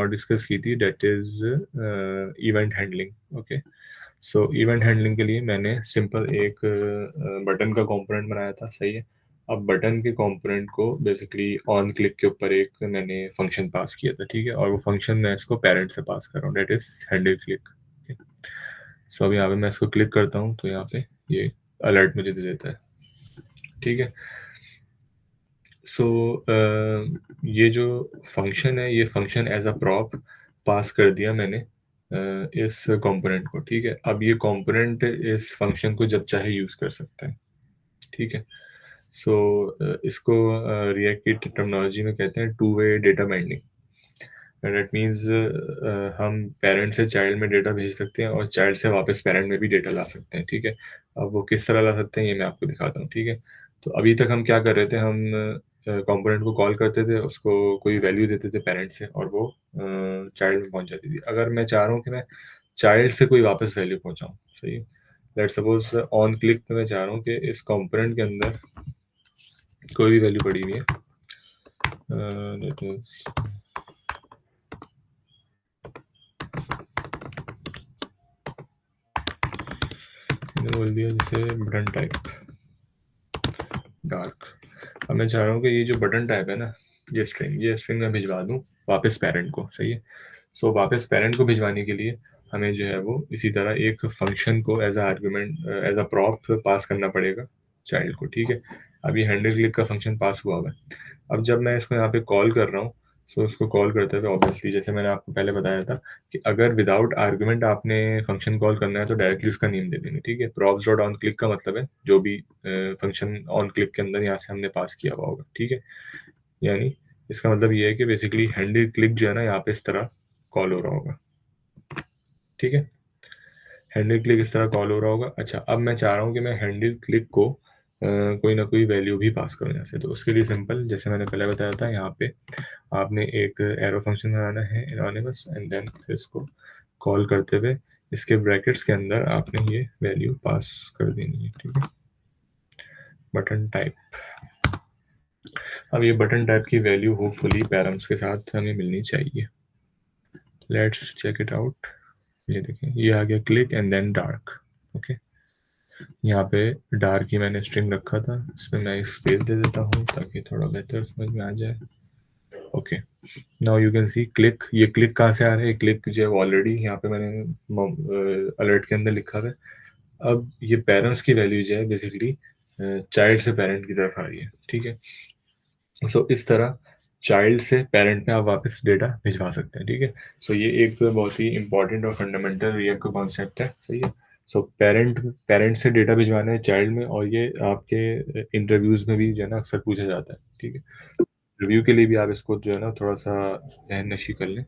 और डिस्कस की थी, that is event handling. Okay, so event handling के लिए मैंने सिंपल एक बटन का कंपोनेंट बनाया था, सही है। अब बटन के कंपोनेंट को बेसिकली ऑन क्लिक के ऊपर एक मैंने फंक्शन पास किया था, ठीक है, और वो फंक्शन मैं इसको पेरेंट से पास कर रहा हूँ, दैट इज हैंडल क्लिक। सो अब यहाँ पे मैं इसको क्लिक करता हूँ तो यहाँ पे ये अलर्ट मुझे दे देता है, ठीक है। सो ये जो फंक्शन है, ये फंक्शन एज अ प्रॉप पास कर दिया मैंने इस कंपोनेंट को, ठीक है। अब ये कंपोनेंट इस फंक्शन को जब चाहे यूज़ कर सकता है, ठीक है। सो इसको रिएक्ट की टर्मिनोलॉजी में कहते हैं two way data binding. That means हम पेरेंट से चाइल्ड में डेटा भेज सकते हैं और चाइल्ड से वापस पेरेंट में भी डेटा ला सकते हैं, ठीक है। अब वो किस तरह ला सकते हैं ये मैं आपको दिखाता हूँ, ठीक है। तो अभी तक हम क्या कर रहे थे, हम कंपोनेंट को कॉल करते थे, उसको कोई वैल्यू देते थे पेरेंट से और वो चाइल्ड में पहुंच जाती थी। अगर मैं चाह रहा हूँ कि मैं चाइल्ड से कोई वापस वैल्यू पहुंचाऊँ, सही है। लेट्स सपोज ऑन क्लिक में मैं चाह रहा हूँ कि इस कंपोनेंट के अंदर कोई भी वैल्यू पड़ी हुई है, that is, मैंने बोल दिया जैसे बटन टाइप डार्क। अब मैं चाह रहा हूँ कि ये जो बटन टाइप है ना, ये स्ट्रिंग मैं भिजवा दूँ वापस पेरेंट को, सही है। सो वापस पेरेंट को भिजवाने के लिए हमें जो है वो इसी तरह एक फंक्शन को as a argument as a prop pass करना पड़ेगा चाइल्ड को, ठीक है। अब ये हैंडल क्लिक का फंक्शन पास हुआ हुआ है। अब जब मैं इसको यहाँ पे कॉल कर रहा हूँ, सो उसको कॉल करते हुए ऑब्वियसली जैसे मैंने आपको पहले बताया था कि अगर विदाउट आर्गुमेंट आपने फंक्शन कॉल करना है तो डायरेक्टली उसका नेम दे देंगे, ठीक है। प्रॉप्स डॉट ऑन क्लिक का मतलब है जो भी फंक्शन ऑन क्लिक के अंदर यहाँ से हमने पास किया हुआ होगा, ठीक है। यानी इसका मतलब ये है कि बेसिकली हैंडल क्लिक जो है ना यहाँ पे इस तरह कॉल हो रहा होगा, ठीक है। हैंडल क्लिक इस तरह कॉल हो रहा होगा। अच्छा, अब मैं चाह रहा हूँ कि मैं हैंडल क्लिक को कोई ना कोई वैल्यू भी पास करूँ यहाँ से। तो उसके लिए सिंपल जैसे मैंने पहले बताया था, यहाँ पे आपने एक एरो फंक्शन बनाना है एनोनिमस एंड देन फिर इसको कॉल करते हुए इसके ब्रैकेट्स के अंदर आपने ये वैल्यू पास कर देनी है, ठीक है, बटन टाइप। अब ये बटन टाइप की वैल्यू होपफुली पैरम्स के साथ हमें मिलनी चाहिए। Let's check it out. ये देखें, ये आ गया click and then dark. Okay, यहाँ पे डार्क ही मैंने स्ट्रिंग रखा था, इसमें मैं स्पेस दे देता हूँ ताकि थोड़ा बेहतर समझ में आ जाए। Okay, now you can see click. ये क्लिक कहाँ से आ रहा है? क्लिक जो है ऑलरेडी यहाँ पे मैंने अलर्ट के अंदर लिखा है। अब ये पेरेंट्स की वैल्यू जो है बेसिकली चाइल्ड से पेरेंट की तरफ आ रही है, ठीक है। सो इस तरह चाइल्ड से पेरेंट में आप वापस डेटा भिजवा सकते हैं, ठीक है। सो ये एक बहुत ही इंपॉर्टेंट और फंडामेंटल रिएक्ट का कॉन्सेप्ट है, सही है। सो पेरेंट से डेटा भिजवाना है चाइल्ड में, और ये आपके इंटरव्यूज में भी जो है ना अक्सर पूछा जाता है, ठीक है। रिव्यू के लिए भी आप इसको जो है ना थोड़ा सा जहन नशी कर लें।